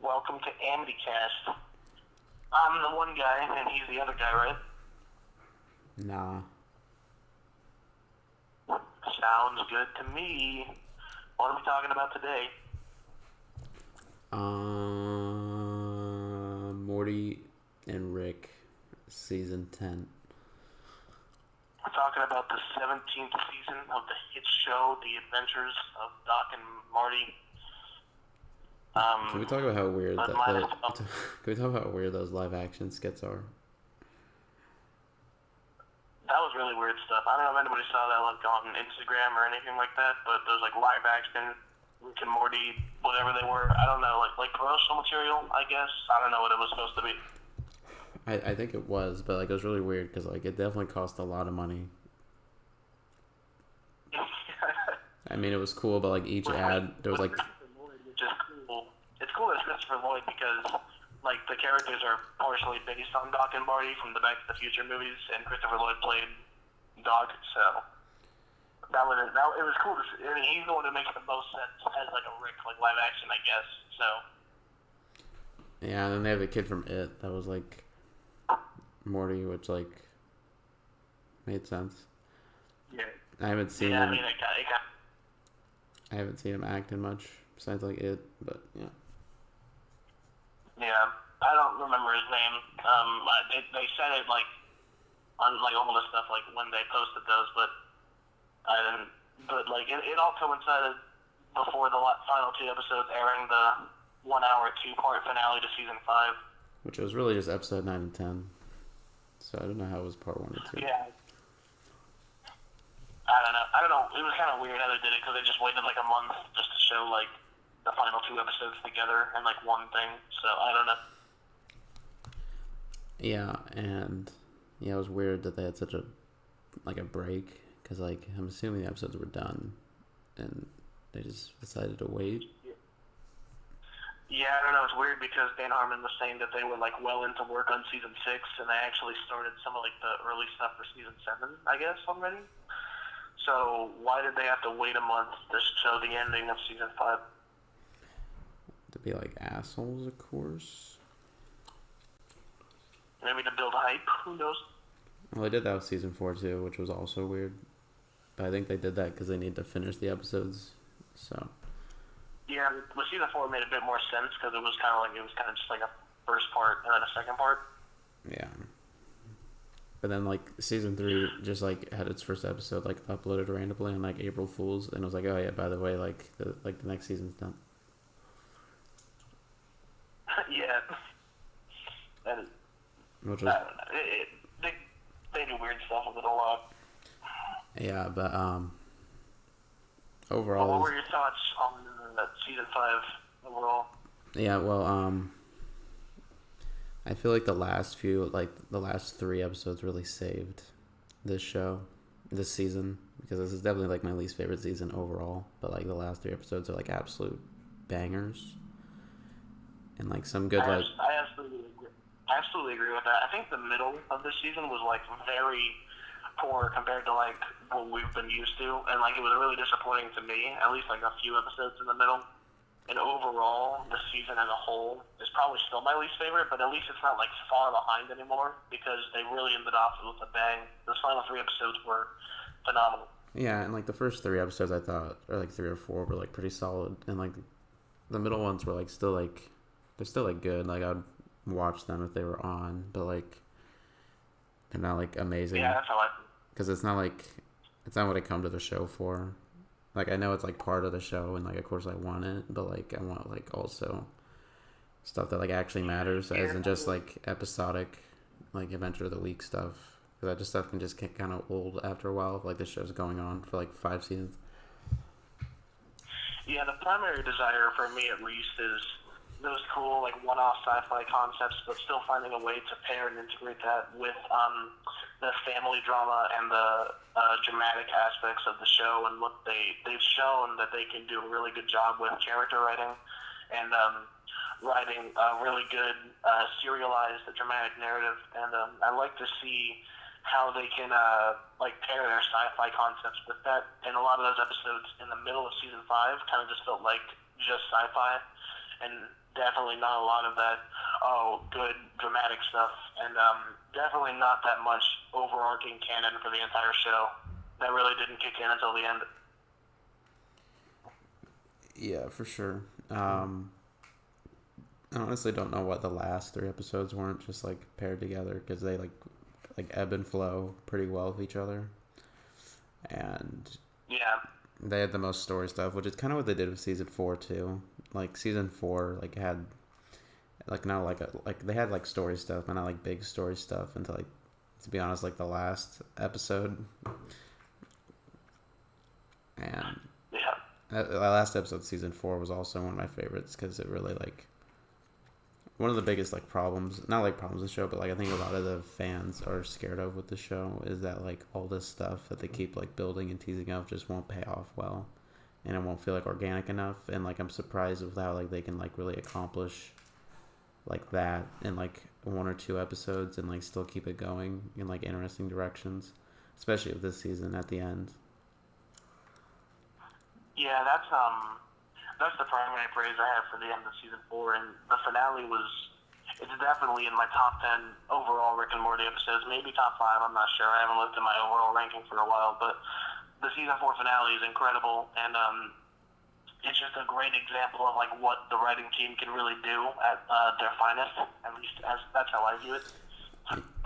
Welcome to AmityCast. I'm the one guy, and he's the other guy, right? Nah. Sounds good to me. What are we talking about today? Morty and Rick, season 10. We're talking about the 17th season of the hit show, The Adventures of Doc and Marty. Can we talk about how weird Can we talk about how weird those live action skits are? That was really weird stuff. I don't know if anybody saw that like on Instagram or anything like that, but those like live action Rick and Morty, whatever they were, I don't know, like promotional material, I guess. I don't know what it was supposed to be. I think it was, but like it was really weird because like it definitely cost a lot of money. I mean, it was cool, but like each ad, there was like. It's cool as Christopher Lloyd because like the characters are partially based on Doc and Marty from the Back to the Future movies, and Christopher Lloyd played Doc, so it was cool to see. I mean, he's the one who makes the most sense as like a Rick like live action, I guess. So yeah, and then they have the kid from It that was like Morty, which like made sense. Yeah, I haven't seen yeah. him. I mean, I haven't seen him acting much besides like It, but yeah. Yeah, I don't remember his name. They said it like on like all the stuff like when they posted those, but I didn't. But like it all coincided before the final two episodes airing the 1 hour 2-part finale to season 5. Which was really just episode 9 and 10. So I don't know how it was part 1 or 2. Yeah. I don't know. It was kind of weird how they did it because they just waited like a month just to show like the final 2 episodes together in like one thing. So I don't know. Yeah, and yeah, it was weird that they had such a break because like I'm assuming the episodes were done, and they just decided to wait. Yeah, I don't know. It's weird because Dan Harmon was saying that they were like well into work on season 6, and they actually started some of like the early stuff for season 7, I guess, already. So why did they have to wait a month to show the ending of season 5? To be like assholes, of course. Maybe to build hype. Who knows? Well, they did that with season 4 too, which was also weird. But I think they did that because they need to finish the episodes. So. Yeah, with season 4 made a bit more sense because it was kind of just like a first part and then a second part. Yeah. But then like season 3 just like had its first episode like uploaded randomly on like April Fools, and it was like, oh yeah, by the way, like the next season's done. Yeah. And Which was. They do weird stuff with it a lot. Yeah, but overall. What were your thoughts on season 5 overall? Yeah, well, I feel like the last 3 episodes really saved this season, because this is definitely like my least favorite season overall, but like the last 3 episodes are like absolute bangers. And like some good I absolutely agree with that. I think the middle of this season was like very poor compared to like what we've been used to, and like it was really disappointing to me, at least like a few episodes in the middle. And overall, the season as a whole is probably still my least favorite, but at least it's not like far behind anymore because they really ended off with a bang. The final 3 episodes were phenomenal. Yeah, and like the first 3 episodes I thought, or like 3 or 4, were like pretty solid, and like the middle ones were like still like they're still like good. Like I'd watch them if they were on, but like they're not like amazing. Yeah, that's how I. Because it's not what I come to the show for. Like I know it's like part of the show, and like of course I want it, but like I want like also stuff that like actually matters, as in just like episodic, like Adventure of the Week stuff. Because that just stuff can just get kind of old after a while if like the show's going on for like 5 seasons. Yeah, the primary desire for me at least is those cool like one-off sci-fi concepts, but still finding a way to pair and integrate that with the family drama and the dramatic aspects of the show, and what they've shown that they can do a really good job with character writing and writing a really good serialized dramatic narrative. And I like to see how they can like pair their sci-fi concepts with that. And a lot of those episodes in the middle of season 5 kind of just felt like just sci-fi. and definitely not a lot of that, good dramatic stuff, and definitely not that much overarching canon for the entire show. That really didn't kick in until the end. Yeah, for sure. I honestly don't know what the last 3 episodes weren't just like paired together, because they like ebb and flow pretty well with each other, and Yeah. they had the most story stuff, which is kind of what they did with season 4 too. Like season 4 like had like not like they had like story stuff, but not like big story stuff until like, to be honest, like the last episode. And Yeah. the last episode of season 4 was also one of my favorites, because it really like, one of the biggest like problems, not like problems with the show, but like I think a lot of the fans are scared of with the show is that like all this stuff that they keep like building and teasing of just won't pay off well, and it won't feel like organic enough. And like I'm surprised with how like they can like really accomplish like that in like 1 or 2 episodes and like still keep it going in like interesting directions, especially with this season at the end. Yeah, that's the primary praise I have for the end of season 4, and the finale it's definitely in my top 10 overall Rick and Morty episodes, maybe top 5, I'm not sure. I haven't looked at my overall ranking for a while, but the season 4 finale is incredible, and it's just a great example of like what the writing team can really do at their finest. At least that's how I view it.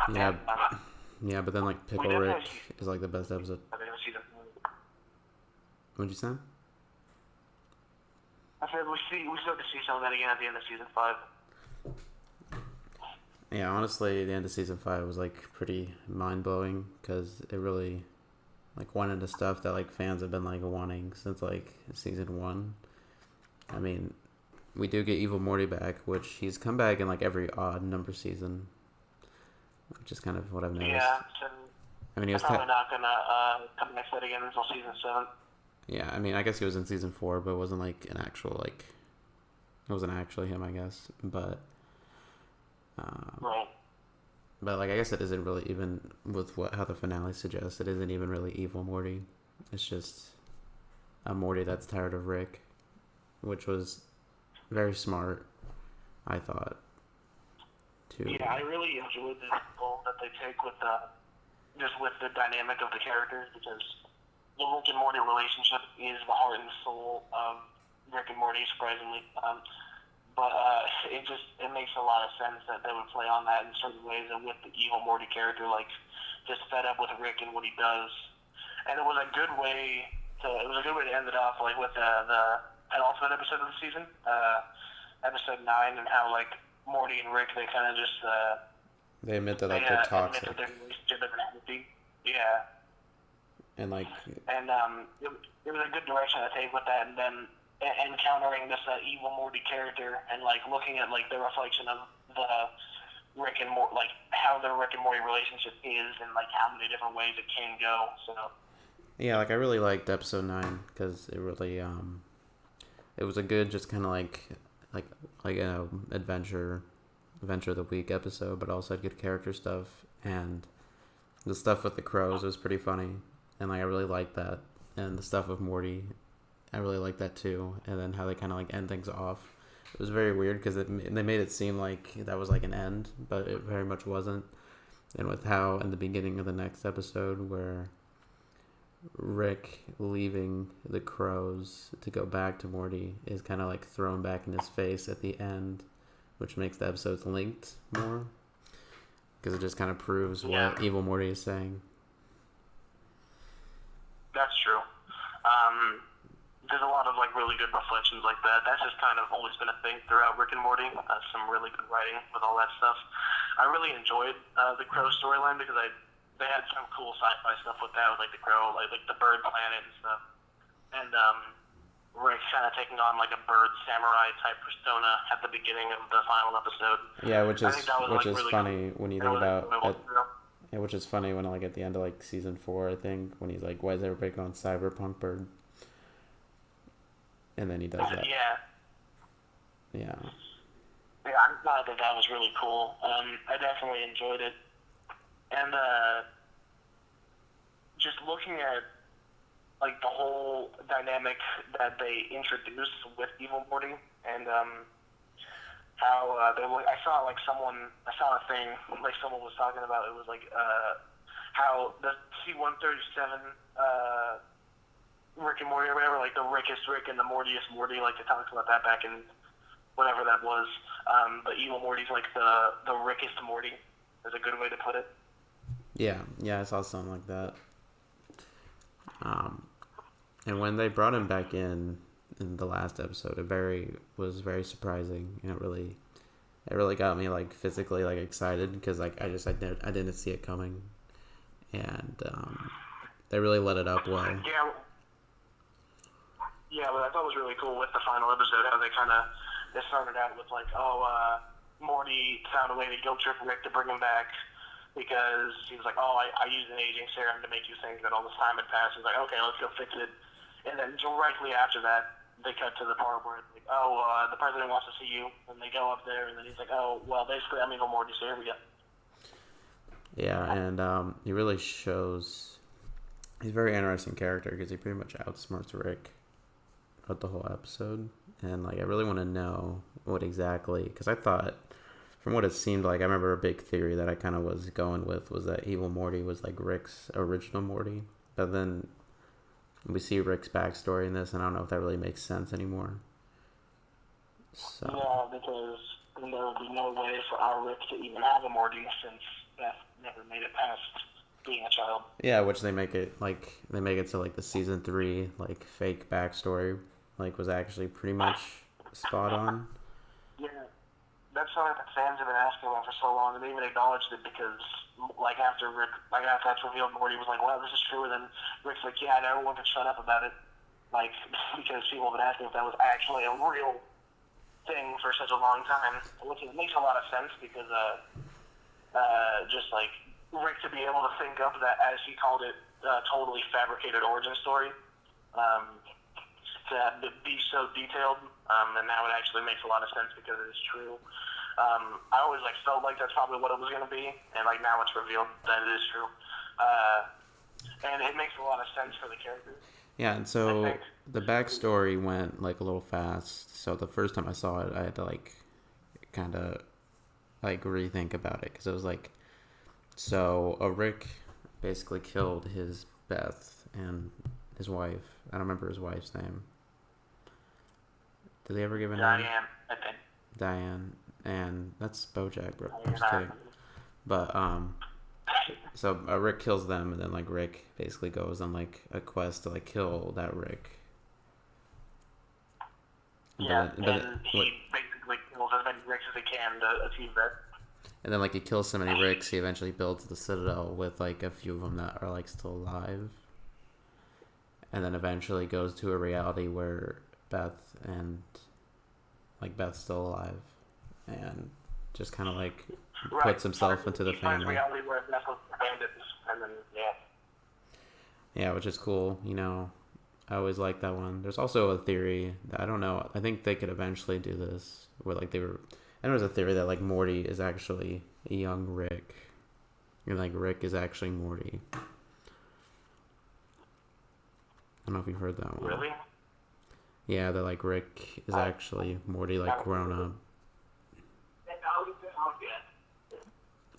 Yeah, yeah, but then like Pickle Rick is like the best episode. What'd you say? I said we start to see some of that again at the end of season 5. Yeah, honestly, the end of season 5 was like pretty mind blowing, because it really like went into stuff that like fans have been like wanting since like season 1. I mean, we do get Evil Morty back, which he's come back in like every odd number season, which is kind of what I've noticed. Yeah, so I mean, he was probably not gonna come back that again until season 7. Yeah, I mean, I guess he was in season 4, but it wasn't like an actual like, it wasn't actually him, I guess. But right. But like, I guess it isn't really, even with how the finale suggests, it isn't even really evil Morty. It's just a Morty that's tired of Rick, which was very smart, I thought. Yeah, I really enjoyed the role that they take with the dynamic of the characters, because the Rick and Morty relationship is the heart and soul of Rick and Morty, surprisingly. But it makes a lot of sense that they would play on that in certain ways, and with the evil Morty character, like, just fed up with Rick and what he does. And it was a good way to end it off, like, with the penultimate episode of the season, episode 9, and how, like, Morty and Rick, they kind of just they admit that like they're toxic. Admit that their relationship isn't healthy. Yeah. And like. And it was a good direction to take with that, and then encountering this evil Morty character, and like looking at like the reflection of the Rick and Morty, like how the Rick and Morty relationship is, and like how many different ways it can go. So. Yeah, like I really liked episode 9, because it really it was a good, just kind of like adventure of the week episode, but also had good character stuff, and the stuff with the crows was pretty funny, and like I really liked that, and the stuff with Morty, I really liked that too, and then how they kind of like end things off. It was very weird, because they made it seem like that was like an end, but it very much wasn't. And with how in the beginning of the next episode, where Rick leaving the crows to go back to Morty is kind of like thrown back in his face at the end, which makes the episodes linked more, because it just kind of proves what evil Morty is saying. That's true. There's a lot of like really good reflections like that. That's just kind of always been a thing throughout Rick and Morty. Some really good writing with all that stuff. I really enjoyed the crow storyline, because they had some cool sci-fi stuff with that, with like the crow, like the bird planet and stuff. And Rick kind of taking on like a bird samurai type persona at the beginning of the final episode. Yeah, which is really funny cool. When you think about it. Yeah, which is funny when like at the end of like season 4, I think, when he's like, "Why is everybody going cyberpunk bird?" And then he does that. Yeah. Yeah. Yeah, I thought that was really cool. I definitely enjoyed it. And just looking at like the whole dynamic that they introduced with Evil Morty, and how I saw like I saw a thing like someone was talking about. It was like how the C-137 Rick and Morty or whatever, like the Rickest Rick and the Mortiest Morty, like they talked about that back in whatever that was. But Evil Morty's like the Rickest Morty is a good way to put it. Yeah, I saw something like that. And when they brought him back in the last episode, it was very surprising, and it really got me like physically like excited because like I didn't see it coming, and they really let it up well. Yeah, what I thought was really cool with the final episode, how they started out with like, Morty found a way to guilt trip Rick to bring him back because he was like, I used an aging serum to make you think that all this time had passed. He's like, okay, let's go fix it. And then directly after that, they cut to the part where it's like, the president wants to see you, and they go up there, and then he's like, basically I'm Evil Morty, so here we go. Yeah, and he really shows he's a very interesting character because he pretty much outsmarts Rick throughout the whole episode, and like I really want to know what exactly, because I thought from what it seemed like, I remember a big theory that I kind of was going with was that Evil Morty was like Rick's original Morty, but then we see Rick's backstory in this, and I don't know if that really makes sense anymore. So yeah, because there would be no way for our Rick to even have a Morty since Beth never made it past being a child. Yeah, which they make it so like the season 3 like fake backstory like was actually pretty much spot on. Yeah, that's something that fans have been asking about for so long, and they even acknowledged it because like after that's revealed, Morty was like, "Wow, this is true," and then Rick's like, "Yeah, no one could shut up about it," like because people have been asking if that was actually a real thing for such a long time, which makes a lot of sense because just like Rick to be able to think up that, as he called it, totally fabricated origin story, to be so detailed, and now it actually makes a lot of sense because it is true. I always felt like that's probably what it was going to be, and like now it's revealed that it is true, and it makes a lot of sense for the character. Yeah, and so the backstory went like a little fast. So the first time I saw it, I had to like kind of like rethink about it because it was like, so Rick basically killed his Beth and his wife. I don't remember his wife's name. Did they ever give a name? Diane, I think. Diane, and that's BoJack, bro. I'm just kidding. But so Rick kills them, and then like Rick basically goes on like a quest to like kill that Rick. Yeah, and he basically kills as many Ricks as he can to achieve that. And then like he kills so many Ricks, he eventually builds the Citadel with like a few of them that are like still alive. And then eventually goes to a reality where Beth's still alive, and just kind of like puts himself into the family. Reality where Beth was bandits, and then yeah, which is cool. You know, I always like that one. There's also a theory that I don't know. I think they could eventually do this where like and there was a theory that like Morty is actually a young Rick, and like Rick is actually Morty. I don't know if you've heard that one. Really? Yeah, that like Rick is actually Morty, like grown up.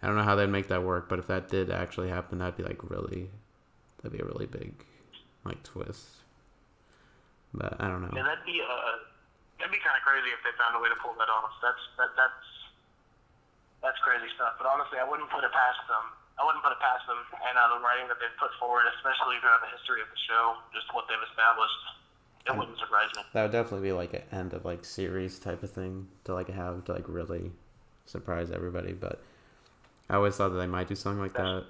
I don't know how they'd make that work, but if that did actually happen, that'd be a really big like twist. But I don't know. Yeah, that'd be kind of crazy if they found a way to pull that off. That's crazy stuff. But honestly, I wouldn't put it past them. And the writing that they've put forward, especially throughout the history of the show, just what they've established, it wouldn't surprise me. That would definitely be like an end of like series type of thing to like have to like really surprise everybody. But I always thought that they might do something like that.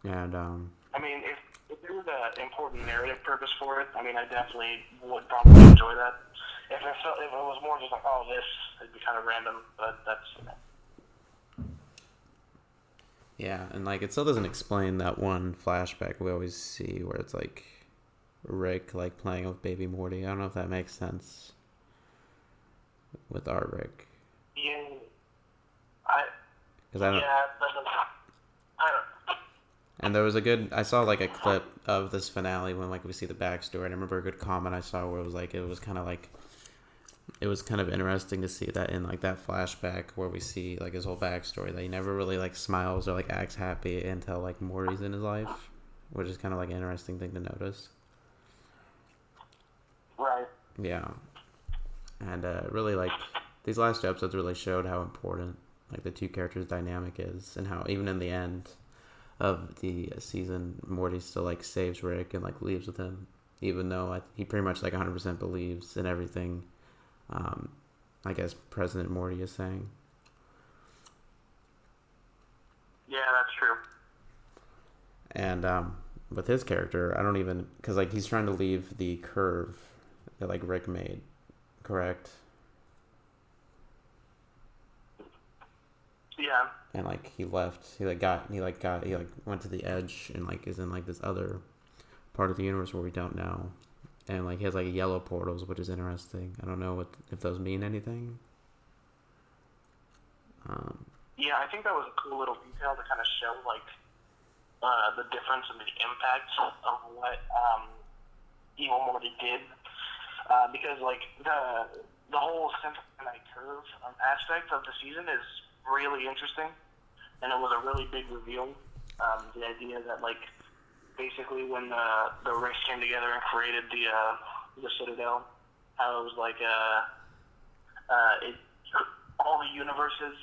And I mean, if there was an important narrative purpose for it, I mean, I definitely would probably enjoy that. If it was more just like, it'd be kind of random. But that's. Yeah, and like it still doesn't explain that one flashback we always see where it's like Rick like playing with baby Morty. I don't know if that makes sense with our Rick. Yeah, I don't. And there was I saw like a clip of this finale when like we see the backstory. And I remember a good comment I saw where it was kind of like it was kind of interesting to see that in like that flashback where we see like his whole backstory that he never really like smiles or like acts happy until like Morty's in his life, which is kind of like an interesting thing to notice. Right. Yeah, and really like these last two episodes really showed how important like the two characters' dynamic is, and how even in the end of the season, Morty still like saves Rick and like leaves with him, even though he pretty much like 100% believes in everything. I guess President Morty is saying. Yeah, that's true. And with his character, I don't even because like he's trying to leave the curve that like Rick made, correct? Yeah. And like he left, he went to the edge and like is in like this other part of the universe where we don't know, and like he has like yellow portals, which is interesting. I don't know if those mean anything. Yeah, I think that was a cool little detail to kind of show like the difference in the impact of what Evil Morty did, because like the whole Cincinnati curve aspect of the season is really interesting, and it was a really big reveal. The idea that like basically when the Ricks came together and created the Citadel, how it was like all the universes,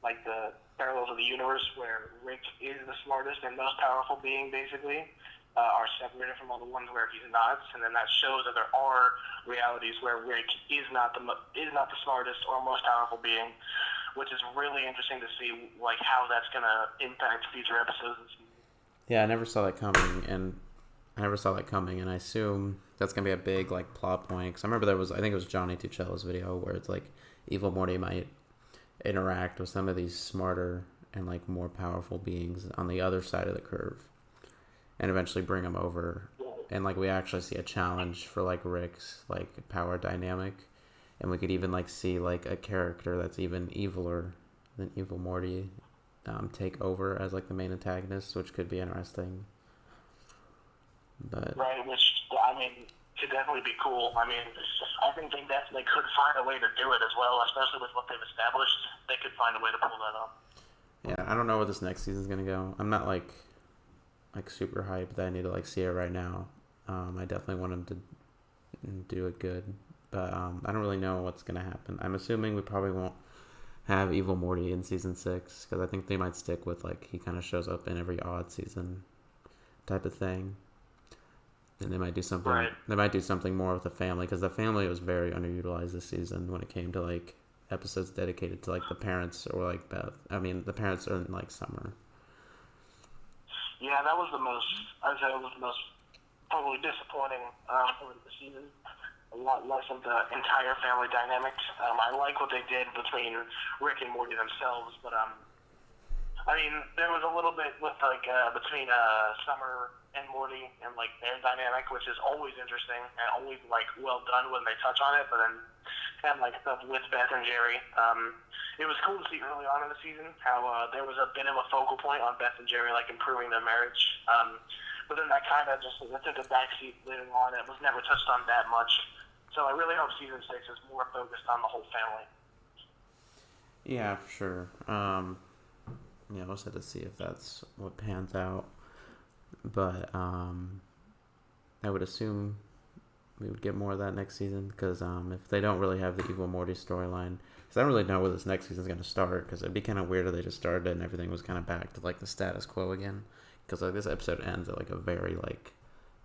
like the parallels of the universe where Rick is the smartest and most powerful being, basically, are separated from all the ones where he's not, and then that shows that there are realities where Rick is not the smartest or most powerful being, which is really interesting to see, like how that's gonna impact future episodes. Yeah, I never saw that coming, and I assume that's gonna be a big like plot point. Because I remember I think it was Johnny Tuccella's video where it's like Evil Morty might interact with some of these smarter and like more powerful beings on the other side of the curve, and eventually bring them over. And like we actually see a challenge for like Rick's like power dynamic, and we could even like see like a character that's even eviler than Evil Morty take over as like the main antagonist, which could be interesting. But right, which I mean could definitely be cool. I mean, I think they definitely could find a way to do it as well, especially with what they've established. They could find a way to pull that off. Yeah, I don't know where this next season's gonna go. I'm not like super hyped that I need to like see it right now. I definitely want them to do it good, but I don't really know what's gonna happen. I'm assuming we probably won't have Evil Morty in season 6 because I think they might stick with like he kind of shows up in every odd season type of thing. And they might do something. Right. They might do something more with the family because the family was very underutilized this season when it came to like episodes dedicated to like the parents or like Beth. I mean, the parents are in like Summer. Yeah, that was the most. I'd say it was the most probably disappointing part of the season. A lot less of the entire family dynamic. I like what they did between Rick and Morty themselves, but I mean, there was a little bit with like between Summer and Morty and like their dynamic, which is always interesting and always like well done when they touch on it. But then kind of like stuff with Beth and Jerry. It was cool to see early on in the season how there was a bit of a focal point on Beth and Jerry like improving their marriage. But then that kind of just took a backseat later on. It was never touched on that much. So I really hope season 6 is more focused on the whole family. Yeah, for sure. Yeah, we'll have to see if that's what pans out. But I would assume we would get more of that next season because if they don't really have the Evil Morty storyline, because I don't really know where this next season's going to start, because it'd be kind of weird if they just started it and everything was kind of back to like the status quo again, because like this episode ends at like a very like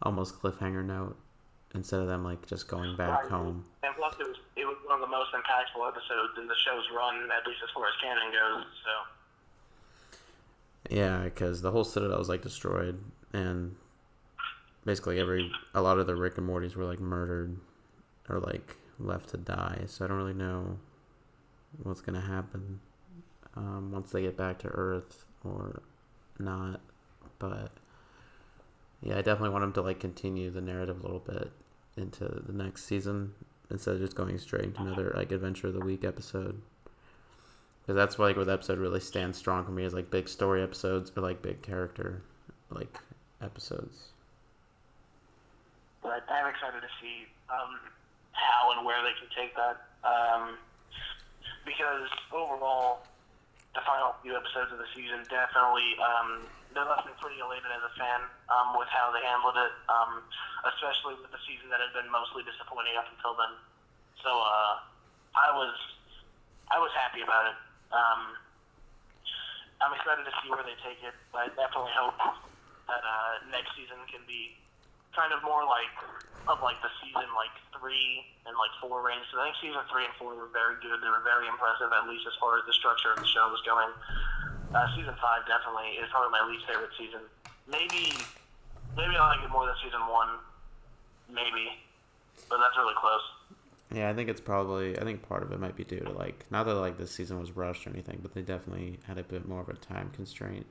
almost cliffhanger note instead of them like just going back home. And plus it was one of the most impactful episodes in the show's run, at least as far as canon goes, so... Yeah, because the whole Citadel was like destroyed, and basically a lot of the Rick and Mortys were like murdered or like left to die. So I don't really know what's gonna happen once they get back to Earth or not. But yeah, I definitely want them to like continue the narrative a little bit into the next season instead of just going straight into another like Adventure of the Week episode. Because that's why like where the episode really stands strong for me is like big story episodes or like big character like episodes. But I'm excited to see how and where they can take that. Because overall, the final few episodes of the season definitely they left me pretty elated as a fan with how they handled it, especially with the season that had been mostly disappointing up until then. So I was happy about it. I'm excited to see where they take it. I definitely hope that next season can be kind of more like the season 3 and 4 range. So I think season 3 and 4 were very good. They were very impressive, at least as far as the structure of the show was going. Season 5 definitely is probably my least favorite season. Maybe I like it more than season 1. Maybe, but that's really close. Yeah, I think part of it might be due to not that this season was rushed or anything, but they definitely had a bit more of a time constraint,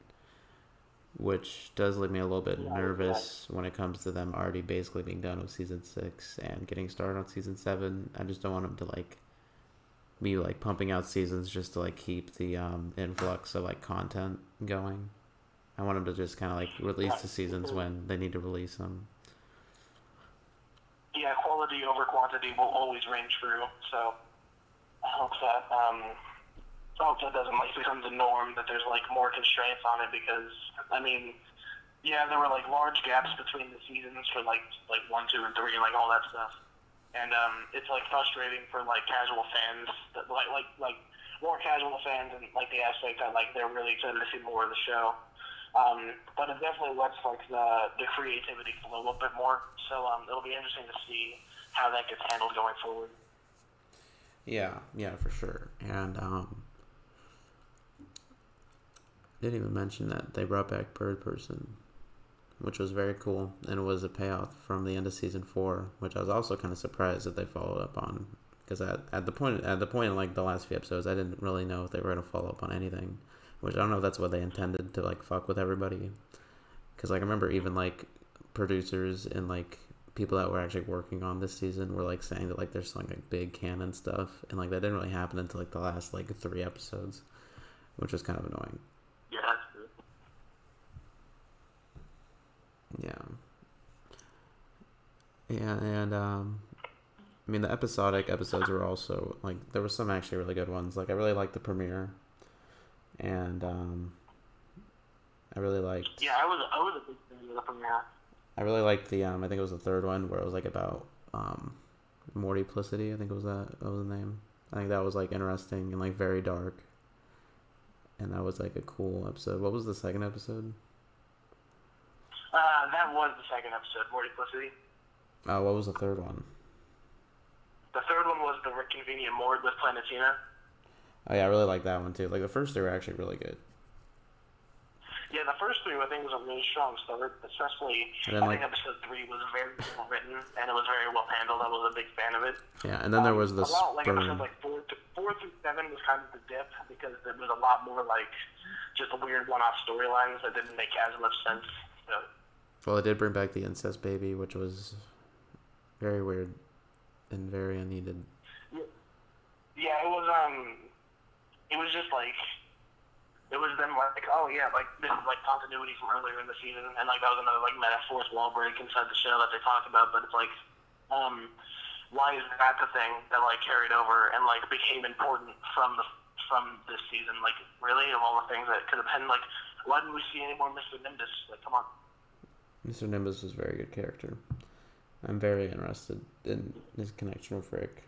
which does leave me a little bit nervous when it comes to them already basically being done with season 6 and getting started on season 7. I just don't want them to be pumping out seasons just to keep the influx of content going. I want them to just kind of release the seasons when they need to release them. Yeah, quality over quantity will always reign true. So I hope that doesn't become the norm. That there's more constraints on it because there were large gaps between the seasons for 1, 2, and 3 and all that stuff. And it's frustrating for casual fans that more casual fans and the aspect that they're really excited to see more of the show. But it definitely lets the creativity flow a bit more. So it'll be interesting to see how that gets handled going forward. Yeah, for sure. And didn't even mention that they brought back Bird Person, which was very cool, and it was a payoff from the end of season 4, which I was also kind of surprised that they followed up on, because at the point in the last few episodes, I didn't really know if they were going to follow up on anything, which I don't know if that's what they intended to fuck with everybody, because I remember even producers and people that were actually working on this season were saying that there's some big canon stuff, and that didn't really happen until the last 3 episodes, which was kind of annoying. Yeah, that's true. Yeah, and the episodic episodes were also there were some actually really good ones. I really liked the premiere, and I really liked. Yeah, I was a big fan of the premiere. I really liked the I think it was the third one where it was about Morty Plicity. I think was the name. I think that was interesting and very dark, and that was a cool episode. What was the second episode? That was the second episode, Morty Plicity. Oh, what was the third one? The third one was the Convenient Mort with Planetina. Oh yeah, I really liked that one too. The first 2 were actually really good. Yeah, the first 3 I think was a really strong start, especially I think episode 3 was very well written and it was very well handled. I was a big fan of it. Yeah, and then there was the episodes 4 through 7 was kind of the dip because there was a lot more just weird one-off storylines that didn't make as much sense. So. Well, it did bring back the incest baby, which was very weird and very unneeded. Yeah, it was just it was them oh yeah, this is continuity from earlier in the season, and that was another metaphor wall break inside the show that they talked about, but it's why is that the thing that carried over and became important from this season? Really, of all the things that could have been why didn't we see any more Mr. Nimbus? Come on. Mr. Nimbus was a very good character. I'm very interested in his connection with Rick.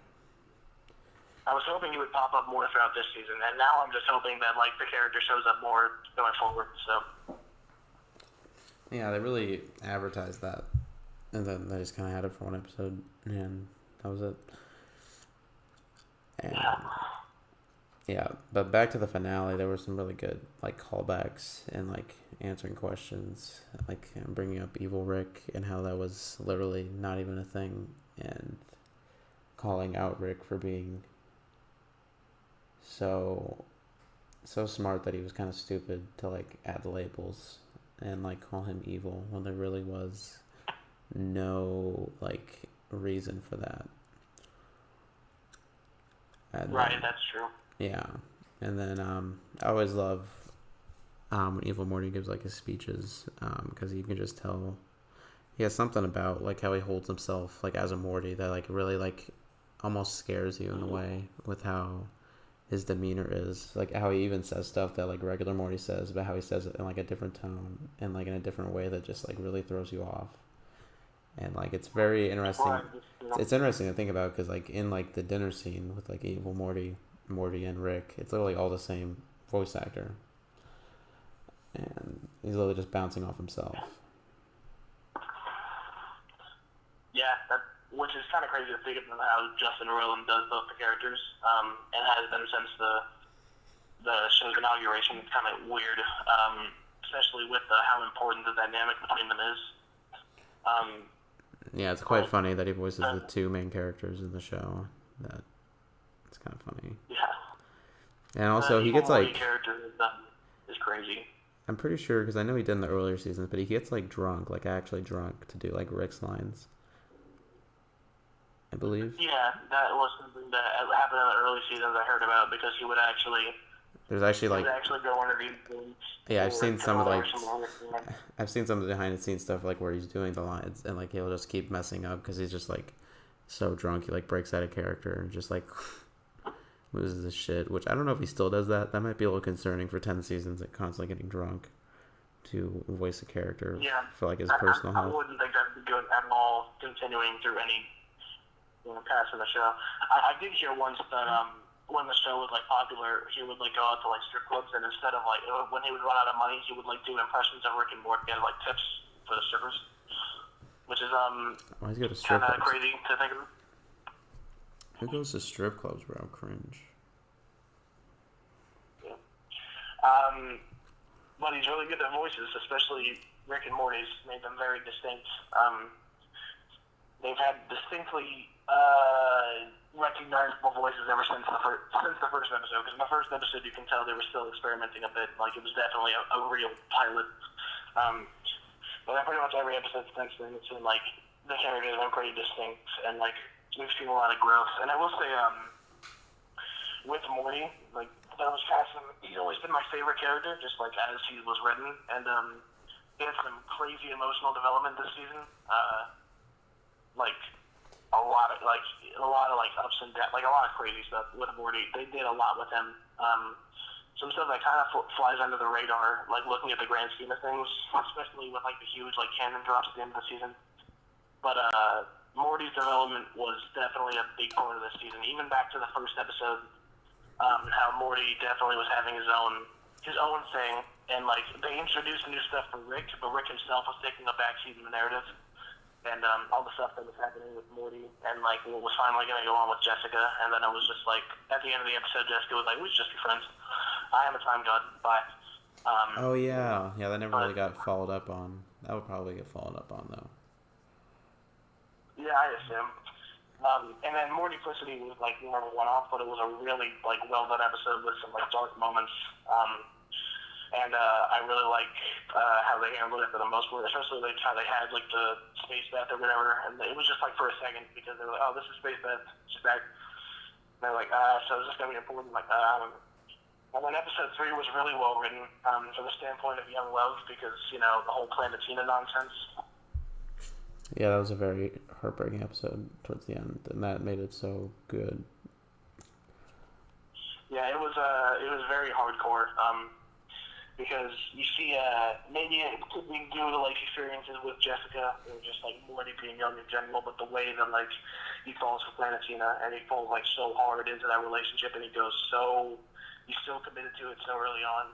I was hoping he would pop up more throughout this season, and now I'm just hoping that the character shows up more going forward. So. Yeah, they really advertised that, and then they just kind of had it for one episode, and that was it. And yeah, but back to the finale, there were some really good callbacks and answering questions, bringing up Evil Rick and how that was literally not even a thing, and calling out Rick for being so smart that he was kind of stupid to add the labels and call him evil when there really was no reason for that. Right, that's true. Yeah, and then I always love when Evil Morty gives his speeches, because you can just tell he has something about how he holds himself as a Morty that really almost scares you in a way with how his demeanor is, like how he even says stuff that like regular Morty says, but how he says it in like a different tone and like in a different way that just like really throws you off. And like it's very interesting. It's interesting to think about because like in like the dinner scene with like evil Morty and Rick, it's literally all the same voice actor, and he's literally just bouncing off himself. Yeah, which is kind of crazy to think about how Justin Roiland does both the characters, and has been since the show's inauguration. It's kind of weird, especially with how important the dynamic between them is. Yeah, it's quite funny that he voices the two main characters in the show. It's kind of funny. Yeah. And also, he gets like character is crazy. I'm pretty sure because I know he did in the earlier seasons, but he gets like drunk, like actually drunk, to do like Rick's lines. I believe. Yeah, that was something that happened in the early seasons I heard about because he would actually. There's actually like. He would actually go interview things. Yeah, I've seen some of the behind the scenes stuff like where he's doing the lines and like he'll just keep messing up because he's just like so drunk he like breaks out of character and just like loses his shit. Which I don't know if he still does that. That might be a little concerning for 10 seasons, like constantly getting drunk to voice a character for like his personal health. I wouldn't think that'd be good at all. Continuing through any past in the show, I did hear once that when the show was like popular, he would like go out to like strip clubs, and instead of like when he would run out of money, he would like do impressions of Rick and Morty and like tips for the strippers, which is why does he go to strip kind of clubs? crazy to think of. Who goes to strip clubs, bro? Cringe. Yeah. But he's really good at voices, especially Rick and Morty's made them very distinct. They've had distinctly recognizable voices ever since the first episode. Because in the first episode, you can tell they were still experimenting a bit. Like it was definitely a real pilot. But then pretty much every episode since then, it's been like the characters are pretty distinct, and like we've seen a lot of growth. And I will say, with Morty, like that was he's always been my favorite character, just like as he was written, and he had some crazy emotional development this season. Like a lot of ups and downs, like a lot of crazy stuff with Morty. They did a lot with him. Some stuff that kind of flies under the radar, like looking at the grand scheme of things, especially with like the huge like cannon drops at the end of the season. But Morty's development was definitely a big part of this season. Even back to the first episode, how Morty definitely was having his own thing, and like they introduced new stuff for Rick, but Rick himself was taking a backseat in the narrative. And all the stuff that was happening with Morty, and like what was finally going to go on with Jessica, and then it was just like at the end of the episode, Jessica was like, "We should just be friends. I am a time god. Bye." Oh yeah, that never really got followed up on. That would probably get followed up on though. Yeah, I assume. And then Mortyplicity was like more of a one-off, but it was a really like well done episode with some like dark moments. And I really like how they handled it for the most part, especially like how they had like the space bath or whatever, and it was just like for a second because they were like, "Oh, this is space bath, she's back." And they're like, "So is this gonna be important?" Like, And then episode 3 was really well written from the standpoint of young love because the whole Planetina nonsense. Yeah, that was a very heartbreaking episode towards the end, and that made it so good. Yeah, it was very hardcore. Because you see, maybe it could be due to like experiences with Jessica or just like Morty being young in general, but the way that like he falls for Planetina and he falls like so hard into that relationship and he's so committed to it so early on,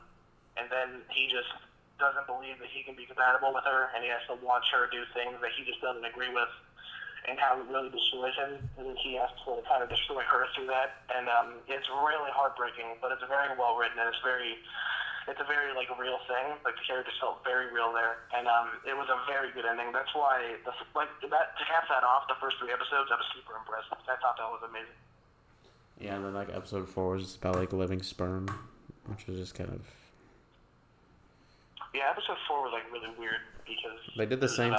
and then he just doesn't believe that he can be compatible with her, and he has to watch her do things that he just doesn't agree with, and how it really destroys him, and then he has to kind of destroy her through that, and it's really heartbreaking, but it's very well written and it's a very like real thing. Like the characters felt very real there, and it was a very good ending. That's why to cap that off, the first 3 episodes, I was super impressed. I thought that was amazing. Yeah, and then like episode 4 was just about like living sperm, which was just kind of. Yeah, episode 4 was like really weird because they did the same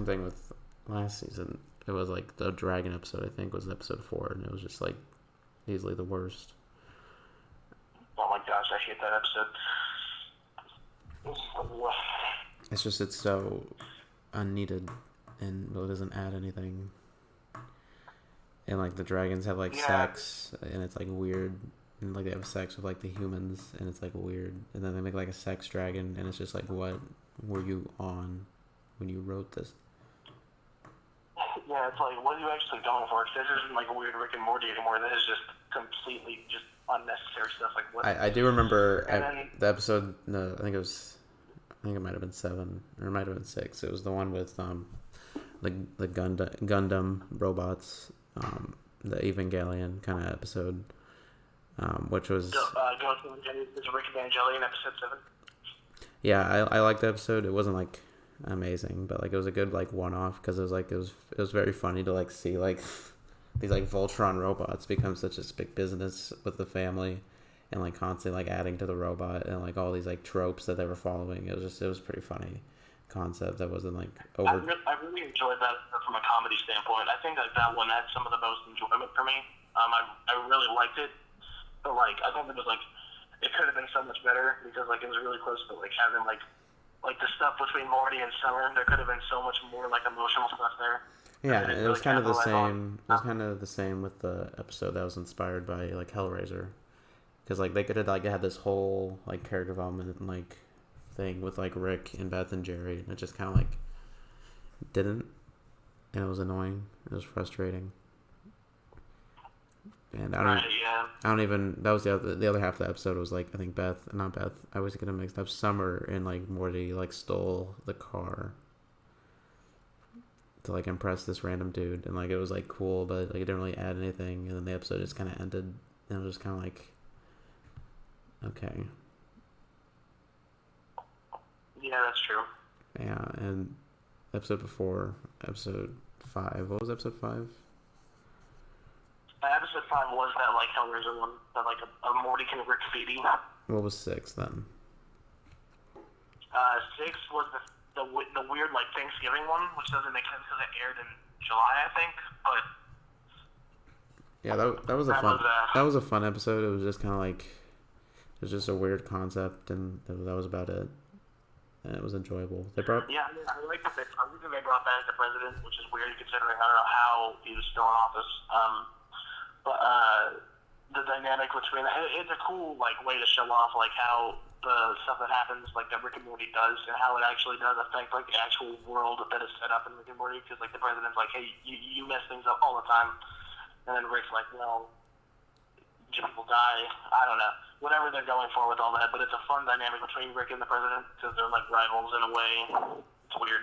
thing with last season. It was like the dragon episode, I think, was episode 4, and it was just like easily the worst. Oh my gosh, I hate that episode. It's so unneeded and really doesn't add anything. and like the dragons have like Yeah. sex, and it's like weird, and like they have sex with like the humans, and it's like weird, and then they make like a sex dragon, and it's just like, what were you on when you wrote this? Yeah, it's like, what are you actually going for? 'Cause this isn't like a weird Rick and Morty anymore. This is just completely just unnecessary stuff. Like what? I do remember then, the episode. No, I think it might have been 7 or it might have been 6. It was the one with the Gundam robots, the Evangelion kind of episode, which was Go to Rick Evangelion episode 7. yeah, I liked the episode. It wasn't like amazing, but like it was a good like one-off because it was very funny to like see like these like Voltron robots become such a big business with the family, and like constantly like adding to the robot and like all these like tropes that they were following. It was pretty funny concept that wasn't like over. I really enjoyed that from a comedy standpoint. I think that one had some of the most enjoyment for me. I really liked it, but like I think it was like it could have been so much better because like it was really close to like having like the stuff between Morty and Summer. There could have been so much more like emotional stuff there. Yeah, it was kind of the same. It was kind of the same with the episode that was inspired by like Hellraiser, because like they could have like had this whole like character development like thing with like Rick and Beth and Jerry, and it just kind of like didn't, and it was annoying. It was frustrating, and I don't even. That was the other half of the episode was like I think not Beth. I was gonna mix up Summer and like Morty like stole the car to like impress this random dude, and like it was like cool, but like it didn't really add anything, and then the episode just kind of ended, and it was just kind of like, okay. Yeah, that's true. Yeah, and episode 5. What was episode 5? Episode 5 was that like Hellraiser one, that like a Morty and Rick feeding. What was 6 then? 6 was the weird like Thanksgiving one, which doesn't make sense because it aired in July, I think. But yeah, that was a fun episode. It was just kind of like it was just a weird concept, and that was about it. And it was enjoyable. I like the bit. I think they brought back the president, which is weird considering I don't know how he was still in office. But the dynamic between it's a cool like way to show off like how the stuff that happens like that Rick and Morty does and how it actually does affect like the actual world that is set up in Rick and Morty, because like the president's like, hey, you mess things up all the time, and then Rick's like, well, people die. I don't know. Whatever they're going for with all that, but it's a fun dynamic between Rick and the president because they're like rivals in a way. It's weird.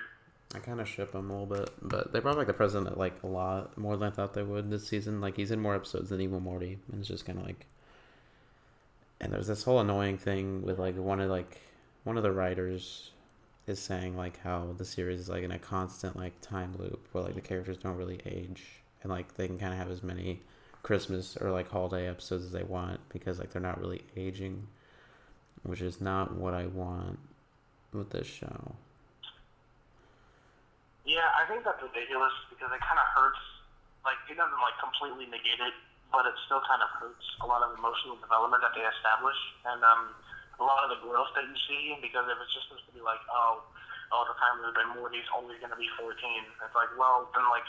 I kind of ship him a little bit, but they brought back the president like a lot more than I thought they would this season. Like he's in more episodes than even Morty, and it's just kind of like. And there's this whole annoying thing with like one of the writers is saying like how the series is like in a constant like time loop where like the characters don't really age, and like they can kind of have as many Christmas or like holiday episodes as they want because like they're not really aging, which is not what I want with this show. Yeah, I think that's ridiculous because it kind of hurts. Like it doesn't like completely negate it, but it still kind of hurts a lot of emotional development that they establish and a lot of the growth that you see, because if it's just supposed to be like, all the time there's been Morty's only going to be 14, it's like, well, then like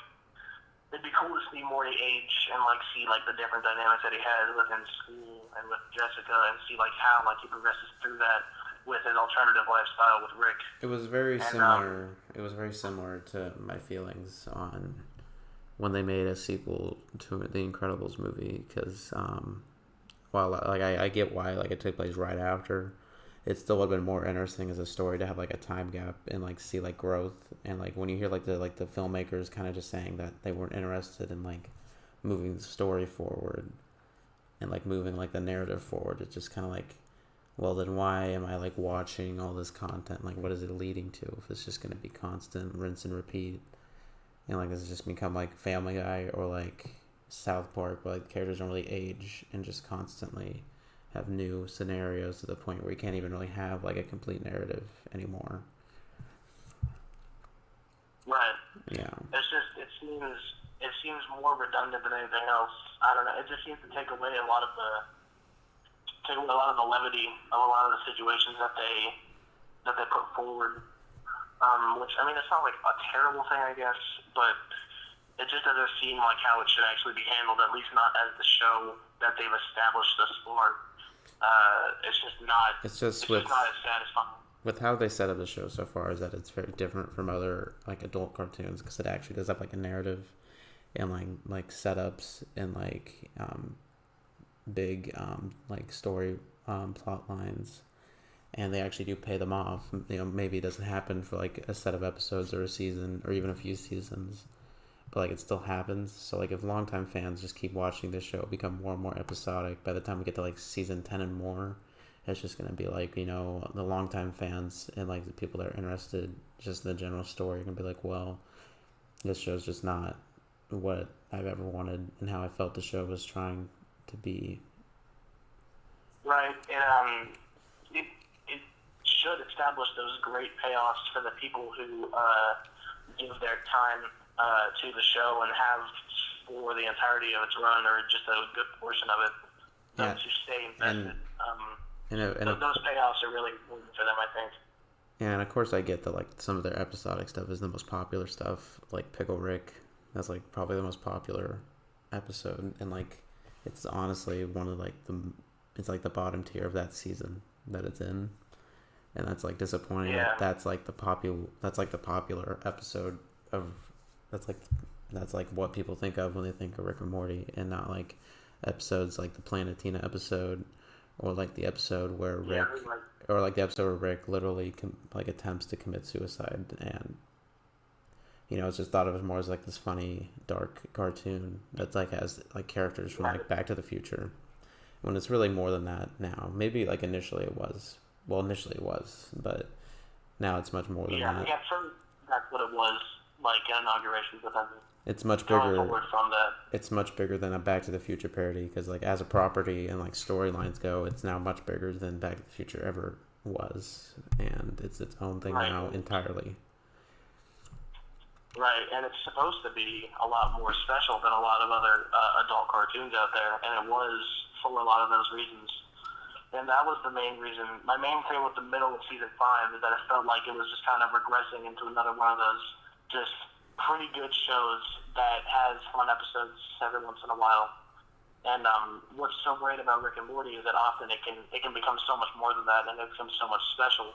it'd be cool to see Morty age and like see like the different dynamics that he has within school and with Jessica, and see like how like he progresses through that with his alternative lifestyle with Rick. It was very similar. It was very similar to my feelings on when they made a sequel to the Incredibles movie, because while like I get why like it took place right after, it still would have been more interesting as a story to have like a time gap and like see like growth, and like when you hear like the filmmakers kind of just saying that they weren't interested in like moving the story forward and like moving like the narrative forward, it's just kind of like, well then why am I like watching all this content? Like what is it leading to if it's just going to be constant rinse and repeat, and like does it just become like Family Guy or like South Park where like characters don't really age and just constantly have new scenarios to the point where you can't even really have like a complete narrative anymore. Right. Yeah. It's just it seems more redundant than anything else. I don't know. It just seems to take away a lot of the levity of a lot of the situations that they put forward. Which I mean, it's not like a terrible thing, I guess, but it just doesn't seem like how it should actually be handled, at least not as the show that they've established thus far. It's just not. It's just not as satisfying. With how they set up the show so far is that it's very different from other like adult cartoons because it actually does have like a narrative and like setups and like big like story plot lines, and they actually do pay them off. You know, maybe it doesn't happen for like a set of episodes or a season or even a few seasons, but like it still happens. So like if longtime fans just keep watching this show, become more and more episodic, by the time we get to like season 10 and more, it's just gonna be like, you know, the longtime fans and like the people that are interested just in the general story are gonna be like, well, this show's just not what I've ever wanted and how I felt the show was trying to be. Right. It should establish those great payoffs for the people who give their time to the show and have for the entirety of its run or just a good portion of it to stay invested. Those payoffs are really important for them, I think. And of course I get that like some of their episodic stuff is the most popular stuff, like Pickle Rick. That's like probably the most popular episode, and like it's honestly one of like it's like the bottom tier of that season that it's in, and that's like disappointing. Yeah. That's like the popular episode of that's like what people think of when they think of Rick and Morty, and not like episodes like the Planet Tina episode, or like the episode where Rick, or like the episode where Rick literally like attempts to commit suicide, and you know, it's just thought of as more as like this funny dark cartoon that's like has like characters from like Back to the Future, when it's really more than that now. Maybe like initially it was, but now it's much more than that. Yeah, sure, that's what it was like in Inauguration, but then it's much bigger. From that. It's much bigger than a Back to the Future parody, because like as a property and like storylines go, it's now much bigger than Back to the Future ever was, and it's its own thing now entirely. Right, and it's supposed to be a lot more special than a lot of other adult cartoons out there, and it was for a lot of those reasons. And that was the main reason. My main thing with the middle of season 5 is that it felt like it was just kind of regressing into another one of those just pretty good shows that has fun episodes every once in a while. And what's so great about Rick and Morty is that often it can become so much more than that, and it becomes so much special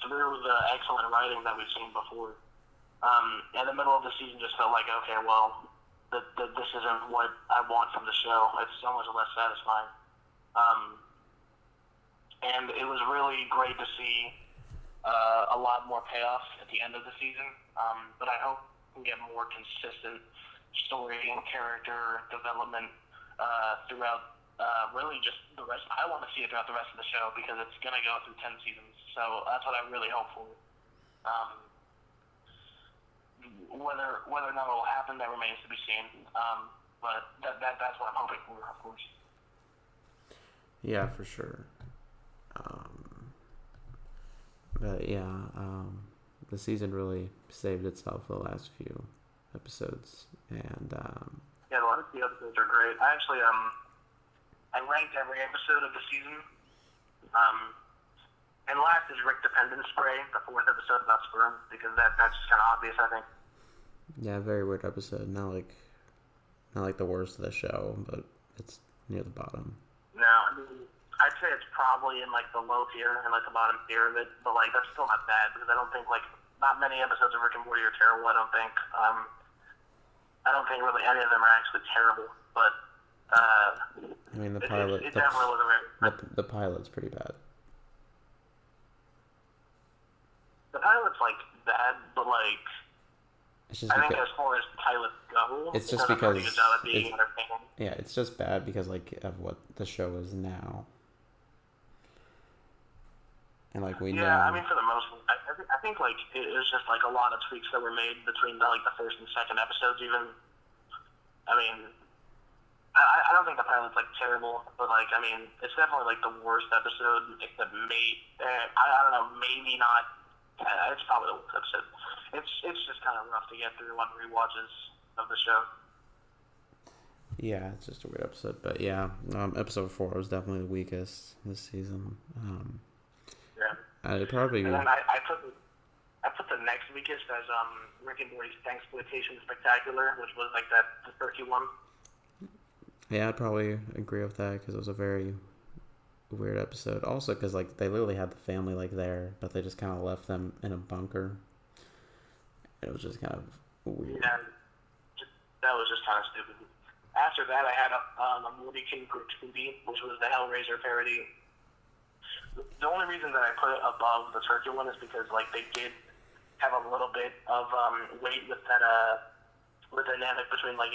through the excellent writing that we've seen before. And the middle of the season just felt like, okay, well, this isn't what I want from the show. It's so much less satisfying. And it was really great to see a lot more payoff at the end of the season. But I hope we can get more consistent story and character development throughout really just the rest. I want to see it throughout the rest of the show because it's going to go through 10 seasons. So that's what I really hope for. Whether or not it will happen, that remains to be seen. But that's what I'm hoping for, of course. Yeah, for sure. But yeah, the season really saved itself for the last few episodes, and yeah, the last few episodes are great. I actually I ranked every episode of the season. And last is Rick Dependence Spray, the 4th episode about sperm, because that's just kind of obvious, I think. Yeah, very weird episode. Not like the worst of the show, but it's near the bottom. No, I mean, I'd say it's probably in like the low tier and like the bottom tier of it, but like that's still not bad because I don't think like not many episodes of Rick and Morty are terrible. I don't think really any of them are actually terrible, but I mean the pilot. It definitely wasn't very. The pilot's pretty bad. The pilot's like bad, but like I think as far as pilots go, it's just because a good job at being entertaining. Yeah, it's just bad because like of what the show is now. And like we know. Yeah, I mean for the most part, I think like it was just like a lot of tweaks that were made between the first and second episodes. Even, I mean, I don't think the pilot's like terrible, but like I mean it's definitely like the worst episode. Except I don't know, maybe not. It's probably the worst episode. It's just kind of rough to get through on rewatches of the show. Yeah, it's just a weird episode, but yeah, episode 4 was definitely the weakest this season. Yeah. I'd probably. And then I put I put the next weakest as Rick and Morty's Thanksploitation Spectacular, which was like the turkey one. Yeah, I'd probably agree with that because it was a very weird episode. Also, because like they literally had the family like there, but they just kind of left them in a bunker. It was just kind of weird. Yeah, that was just kind of stupid. After that, I had a Morty King Gratuity, which was the Hellraiser parody. The only reason that I put it above the turkey one is because like they did have a little bit of weight with that the dynamic between like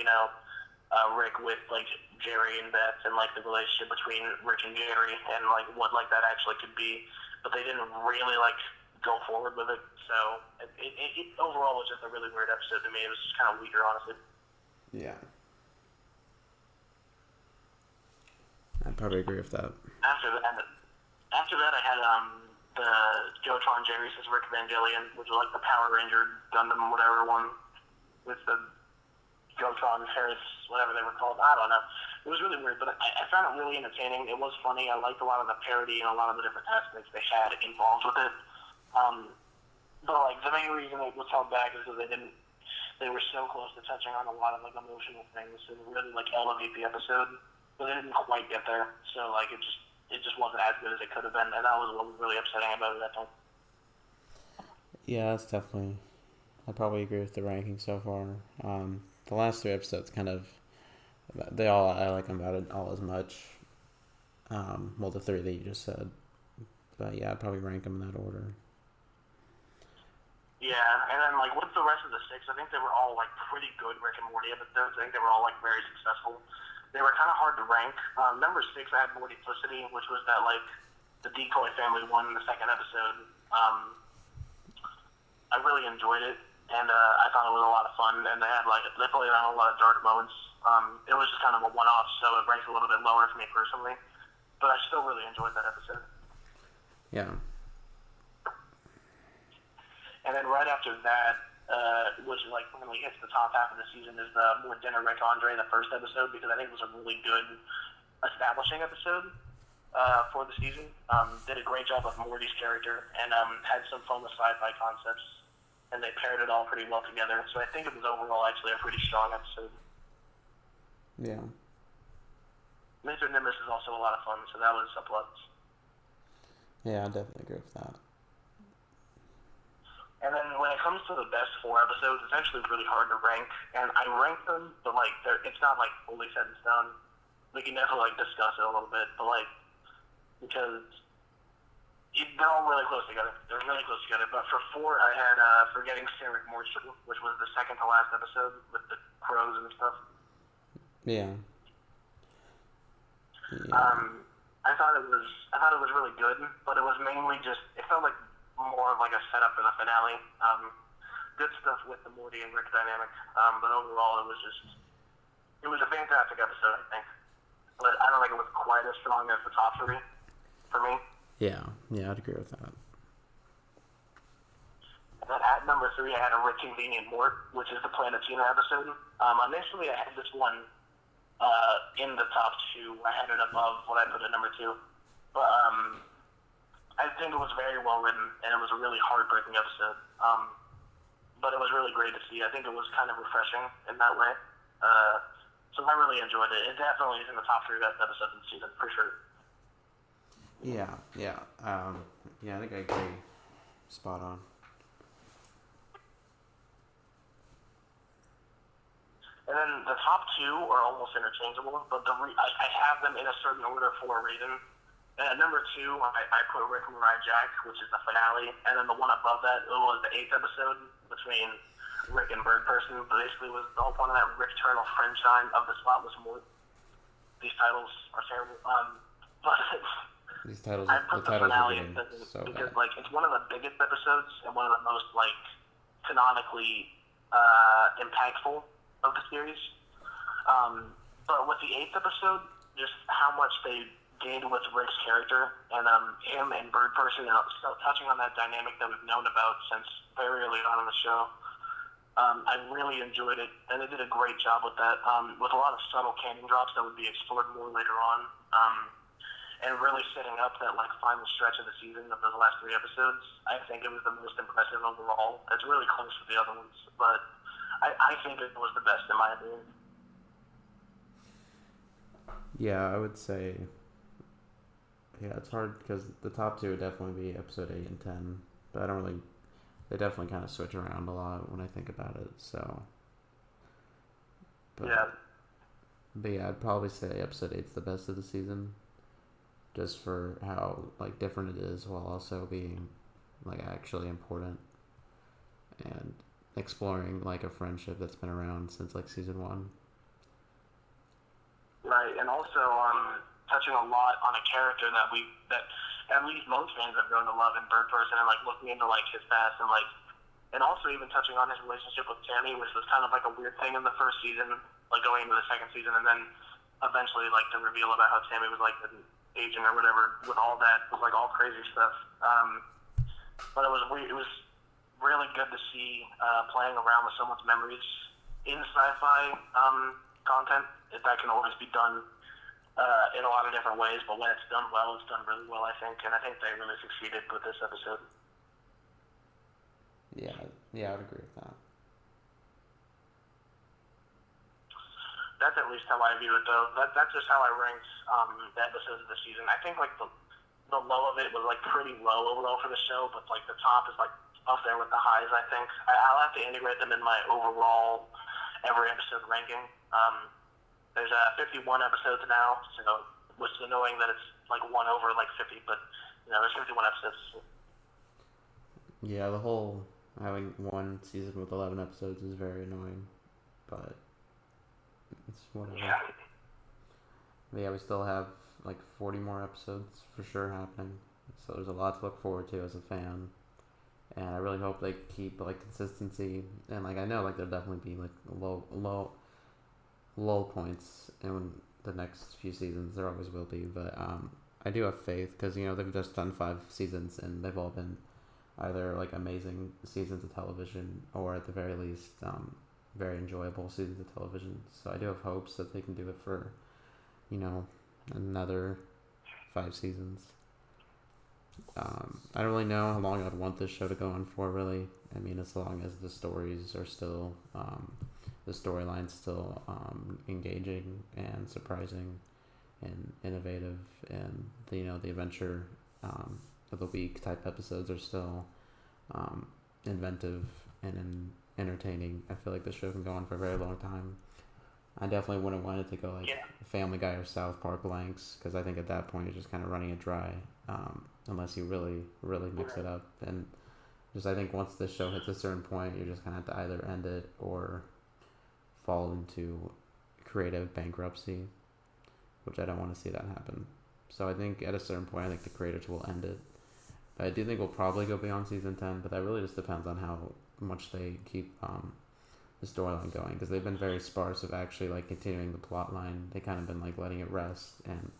Rick with like Jerry and Beth and like the relationship between Rick and Jerry and like what like that actually could be, but they didn't really like go forward with it. So it overall was just a really weird episode to me. It was just kind of weaker, honestly. Yeah. I'd probably agree with that. After that, I had the Jotron Jerry says Rick Evangelion, which was like the Power Ranger Gundam whatever one with the Jotron Harris, whatever they were called. I don't know. It was really weird, but I found it really entertaining. It was funny. I liked a lot of the parody and a lot of the different aspects they had involved with it. But like the main reason it was held back is because they were so close to touching on a lot of like emotional things and really like elevate the episode, but they didn't quite get there. So like it just wasn't as good as it could have been, and that was what was really upsetting about it, I think. Yeah, that's definitely. I probably agree with the ranking so far. The last 3 episodes kind of, I like them about it all as much. Well, the 3 that you just said, but yeah, I'd probably rank them in that order. Yeah, and then like with the rest of the 6, I think they were all like pretty good Rick and Morty episodes. I think they were all like very successful. They were kind of hard to rank. Number 6, I had Mortyplicity, which was that like the decoy family one in the 2nd episode. I really enjoyed it, and I thought it was a lot of fun. And they played on a lot of dark moments. It was just kind of a one-off, so it ranks a little bit lower for me personally. But I still really enjoyed that episode. Yeah. And then right after that, which like really hits the top half of the season, is the More Dinner Rick Andre, the 1st episode, because I think it was a really good establishing episode for the season. Did a great job with Morty's character and had some fun with sci-fi concepts, and they paired it all pretty well together. So I think it was overall actually a pretty strong episode. Yeah. Mr. Nimbus is also a lot of fun, so that was a plus. Yeah, I definitely agree with that. And then when it comes to the best 4 episodes, it's actually really hard to rank. And I rank them, but like it's not like fully set in stone. We can definitely like discuss it a little bit, but like because they're all really close together. They're really close together. But for 4, I had Forgetting Sarah Morty, which was the 2nd to last episode with the crows and stuff. Yeah. I thought it was really good, but it was mainly just it felt like more of like a setup for the finale. Good stuff with the Morty and Rick dynamic, but overall it was a fantastic episode, I think. But I don't think it was quite as strong as the top 3 for me. Yeah, I'd agree with that. And then at number 3, I had a Rick Convenient Mort, which is the Planetina episode. Initially, I had this one in the top 2. I had it above what I put at number 2. But I think it was very well written, and it was a really heartbreaking episode. But it was really great to see. I think it was kind of refreshing in that way. So I really enjoyed it. It definitely is in the top 3 best episodes of the season, for sure. Yeah. I think I agree. Spot on. And then the top 2 are almost interchangeable, but I have them in a certain order for a reason. And at number 2, I put Rick and Mariah Jack, which is the finale, and then the one above that was the 8th episode between Rick and Bird Person. Basically, was the whole point of that Rick Turtle Friendshine of the Spotless Mort. These titles are terrible. But These titles, I put the finale so because bad. like it's one of the biggest episodes and one of the most like canonically impactful of the series. But with the 8th episode, just how much they did with Rick's character and him and Bird Person, and touching on that dynamic that we've known about since very early on in the show. I really enjoyed it, and they did a great job with that, with a lot of subtle canon drops that would be explored more later on. and really setting up that like final stretch of the season of those last 3 episodes. I think it was the most impressive overall. It's really close to the other ones, but I think it was the best in my opinion. Yeah, I would say. Yeah, it's hard because the top 2 would definitely be episode 8 and 10, but I don't really. They definitely kind of switch around a lot when I think about it. So. But, yeah. But yeah, I'd probably say episode 8's the best of the season, just for how like different it is, while also being like actually important and exploring like a friendship that's been around since like season 1. Right, and also touching a lot on a character that at least most fans have grown to love in Bird Person, and like looking into like his past and also even touching on his relationship with Tammy, which was kind of like a weird thing in the first season, like going into the second season, and then eventually like the reveal about how Tammy was like an agent or whatever. With all that, was like all crazy stuff. But it was really good to see playing around with someone's memories in sci-fi content. That can always be done in a lot of different ways, but when it's done well, it's done really well, I think, and I think they really succeeded with this episode. Yeah, I'd agree with that. That's at least how I view it, though. That's just how I ranked the episodes of the season. I think like the low of it was like pretty low overall for the show, but like the top is like up there with the highs. I think I'll have to integrate them in my overall every episode ranking. There's 51 episodes now, so which is annoying that it's like one over like 50, but there's 51 episodes. Yeah, the whole having one season with 11 episodes is very annoying, but it's whatever. Yeah. But yeah, we still have like 40 more episodes for sure happening, so there's a lot to look forward to as a fan, and I really hope they keep like consistency, and like I know like there'll definitely be like low points in the next few seasons. There always will be, but I do have faith because they've just done 5 seasons and they've all been either like amazing seasons of television or at the very least very enjoyable seasons of television. So I do have hopes that they can do it for another 5 seasons. I don't really know how long I'd want this show to go on for, really. I mean, as long as the stories are still the storyline's still engaging and surprising and innovative, and the adventure of the week type episodes are still inventive and entertaining. I feel like this show can go on for a very long time. I definitely wouldn't want it to go like Family Guy or South Park lengths, because I think at that point you're just kind of running it dry, unless you really, really mix it up. And just I think once this show hits a certain point, you're just going to have to either end it or fall into creative bankruptcy, which I don't want to see that happen. So I think at a certain point, I think the creators will end it. But I do think we'll probably go beyond season 10, but that really just depends on how much they keep the storyline going, because they've been very sparse of actually like continuing the plot line. They kind of been like letting it rest and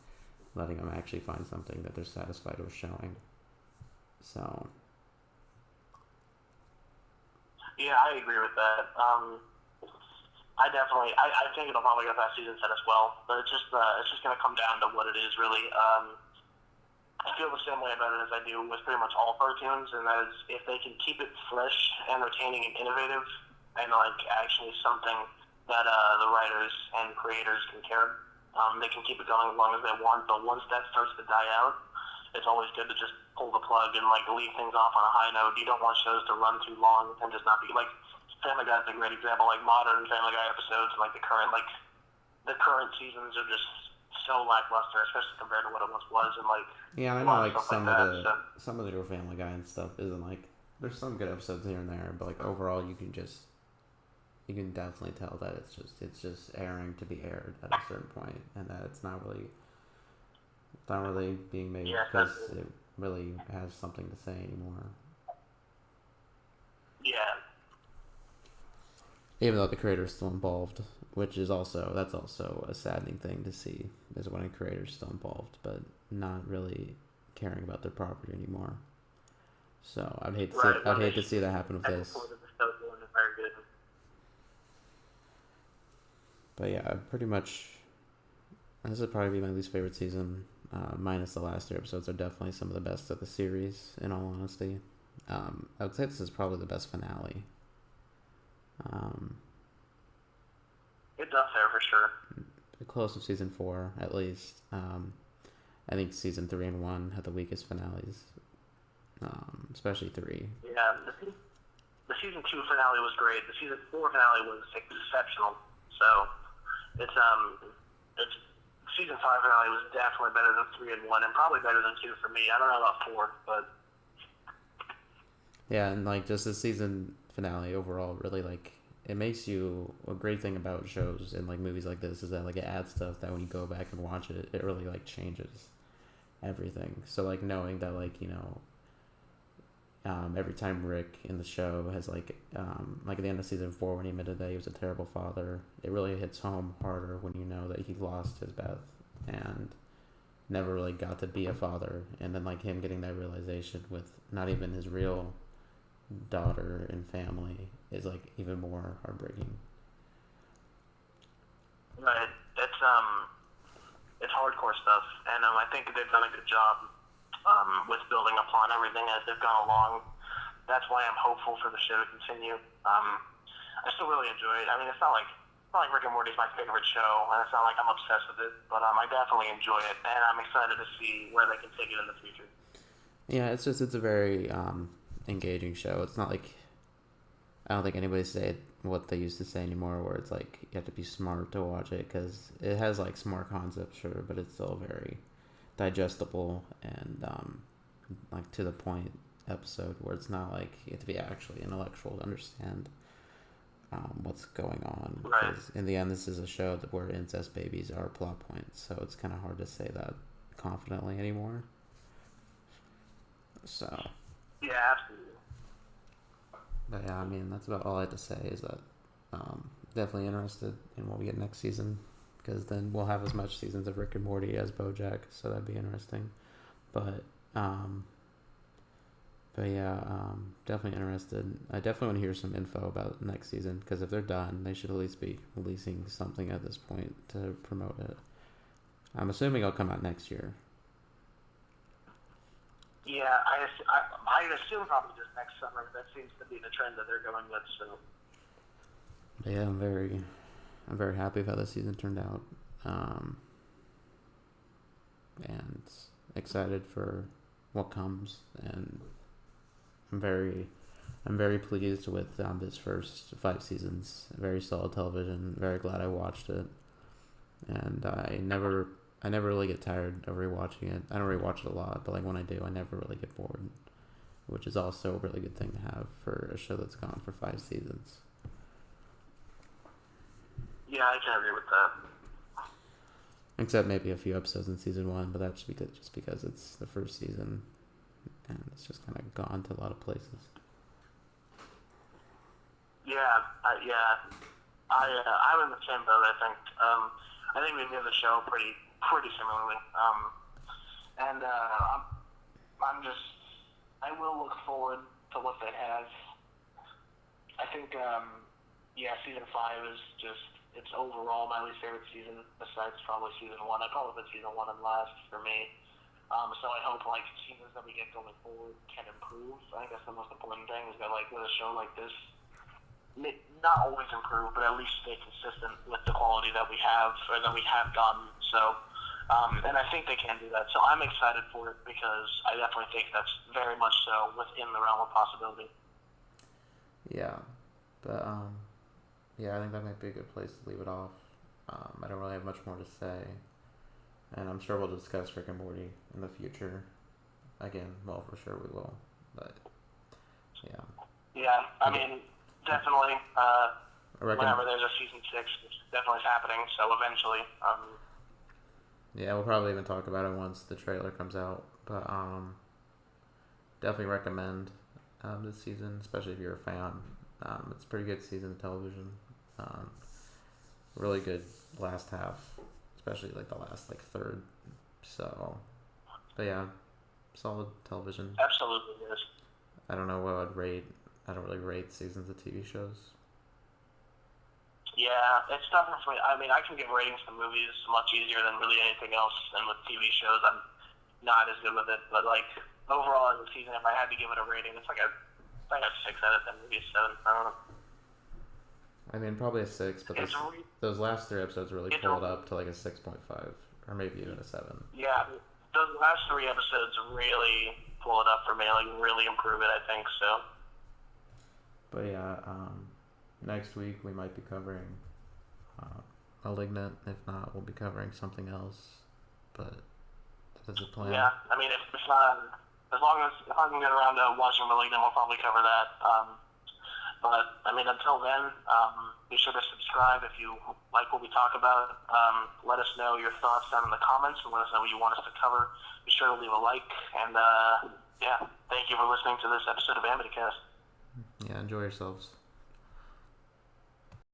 letting them actually find something that they're satisfied with showing. So yeah, I agree with that. I think it'll probably go past season 10 as well, but it's just going to come down to what it is really. I feel the same way about it as I do with pretty much all cartoons, and that is if they can keep it fresh, entertaining, and innovative, and like actually something that the writers and creators can care, they can keep it going as long as they want. But once that starts to die out, it's always good to just pull the plug and like leave things off on a high note. You don't want shows to run too long and just not be like Family Guy is a great example. Like modern Family Guy episodes, like the current seasons are just so lackluster, especially compared to what it once was. And like I know like some of the newer Family Guy and stuff isn't like, there's some good episodes here and there, but like overall you can definitely tell that it's just airing to be aired at a certain point, and that it's not really being made because it really has something to say anymore. Yeah. Even though the creator is still involved, which is also a saddening thing to see, is when a creator is still involved but not really caring about their property anymore. So I'd hate to see that happen with this. But yeah, pretty much this would probably be my least favorite season. minus the last 3 episodes, are definitely some of the best of the series, in all honesty. I would say this is probably the best finale. It's up there for sure. Close to season 4, at least. I think season 3 and 1 had the weakest finales, especially 3. Yeah, the season 2 finale was great. The season 4 finale was exceptional. So it's season 5 finale was definitely better than 3 and 1, and probably better than 2 for me. I don't know about 4, but yeah, and like just the season finale overall, really like it makes you a great thing about shows and like movies like this is that like it adds stuff that when you go back and watch it, it really like changes everything. So like knowing that like every time Rick in the show has like at the end of season 4 when he admitted that he was a terrible father, it really hits home harder when you know that he lost his Beth and never really got to be a father, and then like him getting that realization with not even his real daughter and family is like even more heartbreaking. right, it's hardcore stuff, and I think they've done a good job with building upon everything as they've gone along. That's why I'm hopeful for the show to continue. I still really enjoy it. I mean, it's not like Rick and Morty's my favorite show, and it's not like I'm obsessed with it, but I definitely enjoy it, and I'm excited to see where they can take it in the future. Yeah, it's a very engaging show. It's not like I don't think anybody say what they used to say anymore, where it's like you have to be smart to watch it, because it has like smart concepts, sure, but it's still very digestible and like to the point episode where it's not like you have to be actually intellectual to understand what's going on. Right. Because in the end, this is a show where incest babies are plot points, so it's kind of hard to say that confidently anymore. So. Yeah, absolutely. But yeah, I mean, that's about all I have to say is that definitely interested in what we get next season, because then we'll have as much seasons of Rick and Morty as BoJack, so that'd be interesting. But yeah, definitely interested. I definitely want to hear some info about next season, because if they're done, they should at least be releasing something at this point to promote it. I'm assuming it'll come out next year. Yeah, I assume probably just next summer. That seems to be the trend that they're going with. So. But yeah, I'm very happy with how this season turned out, and excited for what comes. And I'm very pleased with this first 5 seasons. Very solid television. Very glad I watched it, and I never really get tired of rewatching it. I don't rewatch it a lot, but like when I do, I never really get bored, which is also a really good thing to have for a show that's gone for 5 seasons. Yeah, I can agree with that. Except maybe a few episodes in season 1, but that's just because it's the first season, and it's just kind of gone to a lot of places. Yeah, I'm in the same boat. I think we knew the show pretty similarly. I will look forward to what they have. I think, season 5 is just, it's overall my least favorite season, besides probably season 1. I'd probably put season 1 in last for me. So I hope, like, seasons that we get going forward can improve. I think that's the most important thing, is that, like, with a show like this, not always improve, but at least stay consistent with the quality that we have, or that we have gotten. So, and I think they can do that. So I'm excited for it, because I definitely think that's very much so within the realm of possibility. Yeah, but yeah, I think that might be a good place to leave it off. I don't really have much more to say, and I'm sure we'll discuss Rick and Morty in the future. Again, well, for sure we will, but yeah. Yeah, I mean, definitely. Whenever there's a season 6, which definitely is happening. So eventually. Yeah, we'll probably even talk about it once the trailer comes out. But definitely recommend this season, especially if you're a fan. It's a pretty good season of television. Really good last half, especially like the last like third. So, but yeah, solid television. Absolutely, yes. I don't know what I'd rate. I don't really rate seasons of TV shows. Yeah, it's tougher for me. I mean, I can give ratings to movies much easier than really anything else, and with TV shows, I'm not as good with it. But like overall in the season, if I had to give it a rating, it's like a 6 out of 10, maybe a 7. I don't know. I mean, probably a 6, but those last 3 episodes really pulled up to like a 6.5, or maybe even a 7. Yeah, those last 3 episodes really pull it up for me, like really improve it, I think, so. But yeah, next week we might be covering Malignant. If not, we'll be covering something else. But that's the plan. Yeah, I mean, if not, as long as if I can get around to watching Malignant, we'll probably cover that. But, I mean, until then, be sure to subscribe if you like what we talk about. Let us know your thoughts down in the comments and let us know what you want us to cover. Be sure to leave a like. And, yeah, thank you for listening to this episode of AmityCast. Yeah, enjoy yourselves.